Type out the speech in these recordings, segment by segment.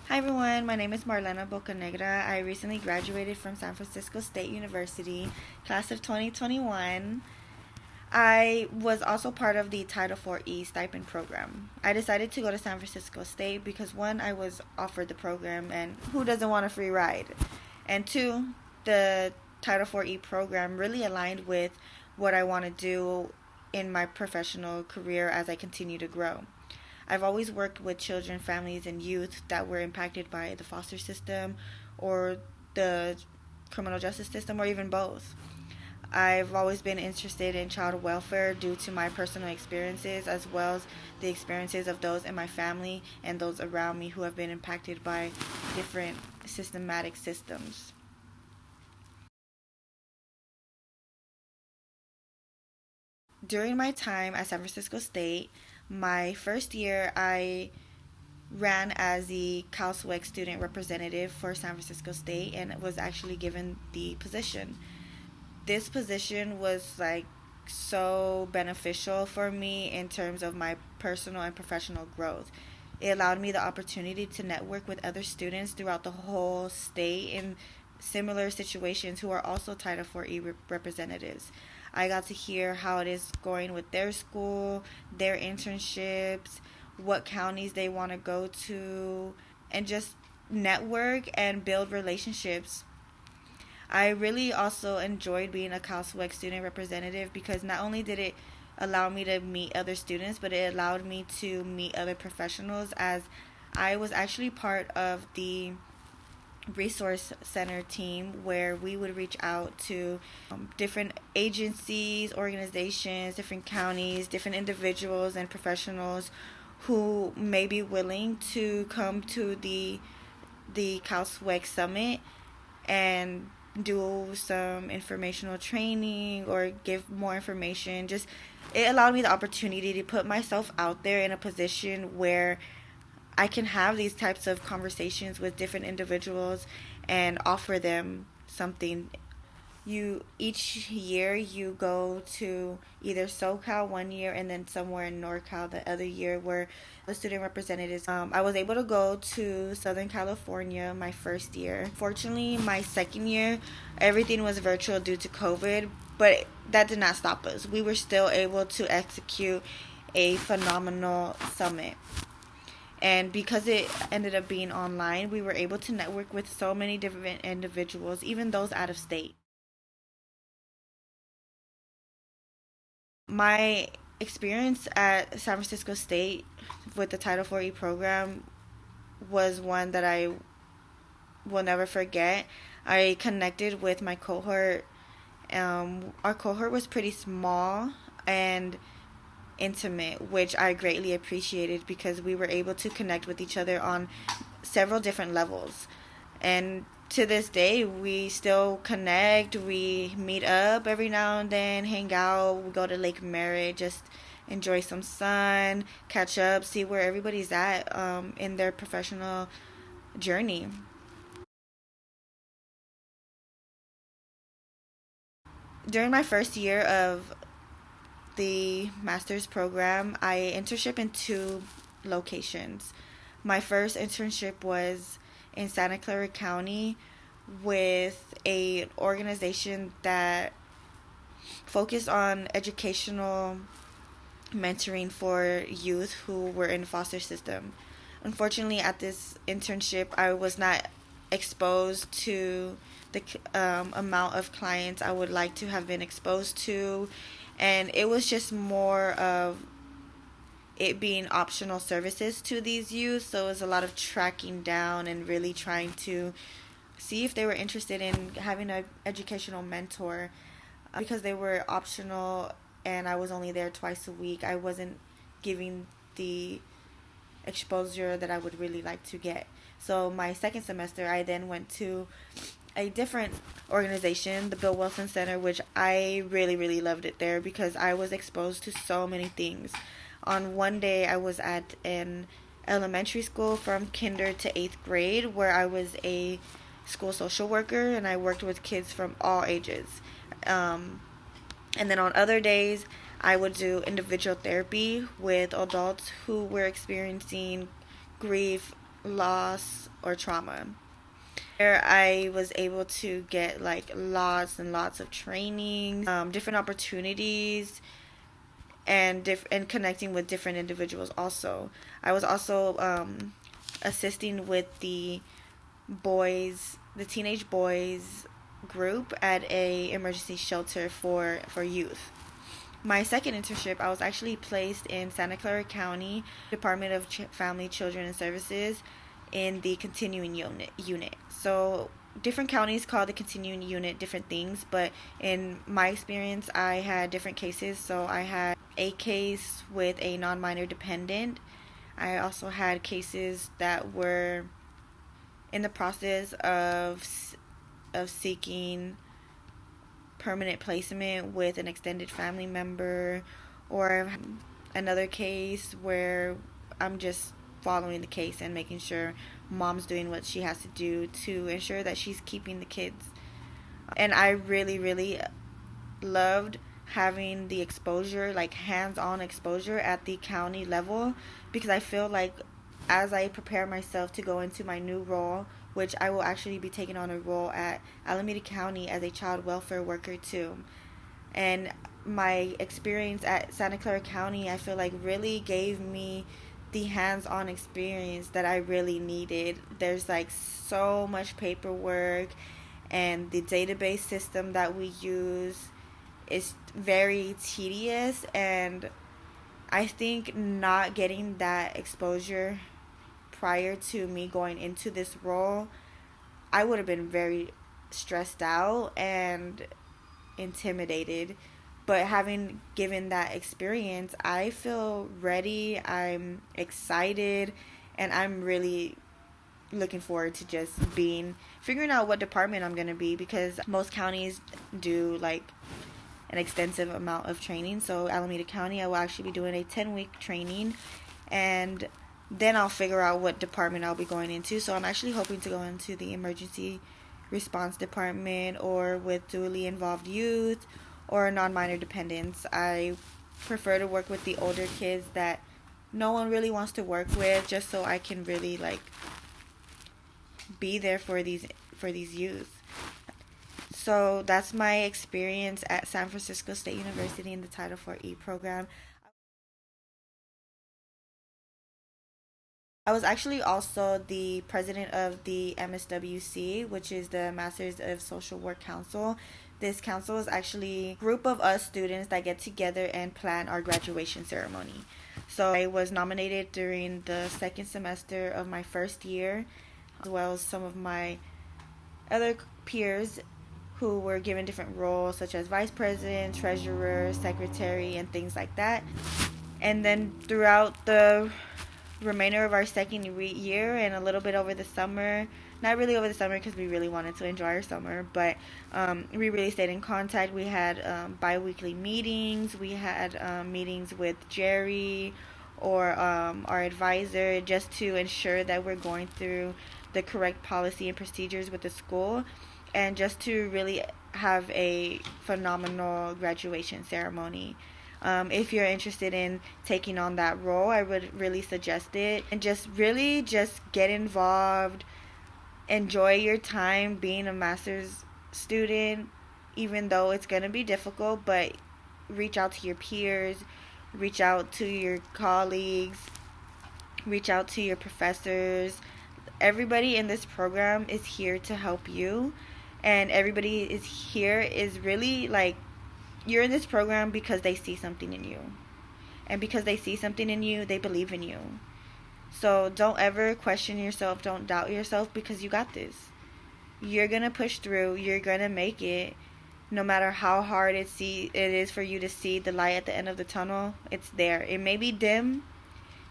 Hi everyone, my name is Marlena Bocanegra. I recently graduated from San Francisco State University, class of 2021. I was also part of the Title IV-E stipend program. I decided to go to San Francisco State because one, I was offered the program, and who doesn't want a free ride? And two, the Title IV-E program really aligned with what I want to do in my professional career as I continue to grow. I've always worked with children, families, and youth that were impacted by the foster system or the criminal justice system, or even both. I've always been interested in child welfare due to my personal experiences, as well as the experiences of those in my family and those around me who have been impacted by different systematic systems. During my time at San Francisco State, my first year I ran as the CalSWEC student representative for San Francisco State and was actually given the position. This position was like so beneficial for me in terms of my personal and professional growth. It allowed me the opportunity to network with other students throughout the whole state in similar situations who are also Title IV-E representatives. I got to hear how it is going with their school, their internships, what counties they want to go to, and just network and build relationships. I really also enjoyed being a CalSWEC student representative because not only did it allow me to meet other students, but it allowed me to meet other professionals, as I was actually part of the resource center team where we would reach out to different agencies, organizations, different counties, different individuals and professionals who may be willing to come to the CalSWEC summit and do some informational training or give more information. Just it allowed me the opportunity to put myself out there in a position where I can have these types of conversations with different individuals and offer them something. You each year you go to either SoCal one year and then somewhere in NorCal the other year, where the student representatives. I was able to go to Southern California my first year. Fortunately, my second year everything was virtual due to COVID, but that did not stop us. We were still able to execute a phenomenal summit. And because it ended up being online, we were able to network with so many different individuals, even those out of state. My experience at San Francisco State with the Title IV-E program was one that I will never forget. I connected with my cohort. Our cohort was pretty small and intimate, which I greatly appreciated because we were able to connect with each other on several different levels. And to this day, we still connect. We meet up every now and then, hang out. We go to Lake Merritt, just enjoy some sun, catch up, see where everybody's at in their professional journey. During my first year of the master's program, I internship in two locations. My first internship was in Santa Clara County with a organization that focused on educational mentoring for youth who were in the foster system. Unfortunately, at this internship, I was not exposed to the amount of clients I would like to have been exposed to, and it was just more of it being optional services to these youth. So it was a lot of tracking down and really trying to see if they were interested in having an educational mentor. Because they were optional and I was only there twice a week, I wasn't giving the exposure that I would really like to get. So my second semester, I then went to a different organization, the Bill Wilson Center, which I really, really loved it there because I was exposed to so many things. On one day, I was at an elementary school from kinder to 8th grade where I was a school social worker and I worked with kids from all ages. And then on other days, I would do individual therapy with adults who were experiencing grief, loss, or trauma. There I was able to get like lots and lots of trainings, different opportunities, and connecting with different individuals. Also, I was also assisting with the teenage boys group at a emergency shelter for youth. My second internship, I was actually placed in Santa Clara County Department of Family, Children, and Services in the continuing unit. So different counties call the continuing unit different things, but in my experience, I had different cases. So I had a case with a non-minor dependent. I also had cases that were in the process of seeking permanent placement with an extended family member, or another case where I'm just following the case and making sure mom's doing what she has to do to ensure that she's keeping the kids. And I really, really loved having the exposure, like hands-on exposure at the county level, because I feel like as I prepare myself to go into my new role, which I will actually be taking on a role at Alameda County as a child welfare worker too. And my experience at Santa Clara County, I feel like really gave me the hands-on experience that I really needed. There's like so much paperwork, and the database system that we use is very tedious, and I think not getting that exposure prior to me going into this role, I would have been very stressed out and intimidated. But having given that experience, I feel ready, I'm excited, and I'm really looking forward to just figuring out what department I'm going to be, because most counties do like an extensive amount of training. So Alameda County, I will actually be doing a 10-week training, and then I'll figure out what department I'll be going into. So I'm actually hoping to go into the emergency response department, or with dually involved youth, or non-minor dependents. I prefer to work with the older kids that no one really wants to work with, just so I can really like be there for these youth. So that's my experience at San Francisco State University in the TitleIV-E program. I was actually also the president of the MSWC, which is the Masters of Social Work Council. This council is actually a group of us students that get together and plan our graduation ceremony. So I was nominated during the second semester of my first year, as well as some of my other peers who were given different roles, such as vice president, treasurer, secretary, and things like that. And then throughout the remainder of our second year and a little bit over the summer, not really over the summer because we really wanted to enjoy our summer, but we really stayed in contact. We had bi-weekly meetings. We had meetings with Jerry or our advisor, just to ensure that we're going through the correct policy and procedures with the school, and just to really have a phenomenal graduation ceremony. If you're interested in taking on that role, I would really suggest it. And just get involved. Enjoy your time being a master's student, even though it's going to be difficult, but reach out to your peers, reach out to your colleagues, reach out to your professors. Everybody in this program is here to help you, and everybody is really like, you're in this program because they see something in you. And because they see something in you, they believe in you. So don't ever question yourself. Don't doubt yourself, because you got this. You're going to push through. You're going to make it. No matter how hard it is for you to see the light at the end of the tunnel, it's there. It may be dim.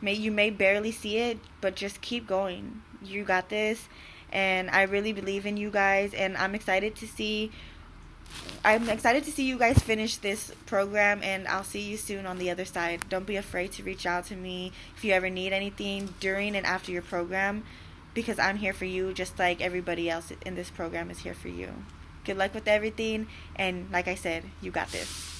You may barely see it, but just keep going. You got this. And I really believe in you guys. And I'm excited to see you guys finish this program, and I'll see you soon on the other side. Don't be afraid to reach out to me if you ever need anything during and after your program, because I'm here for you just like everybody else in this program is here for you. Good luck with everything, and like I said, you got this.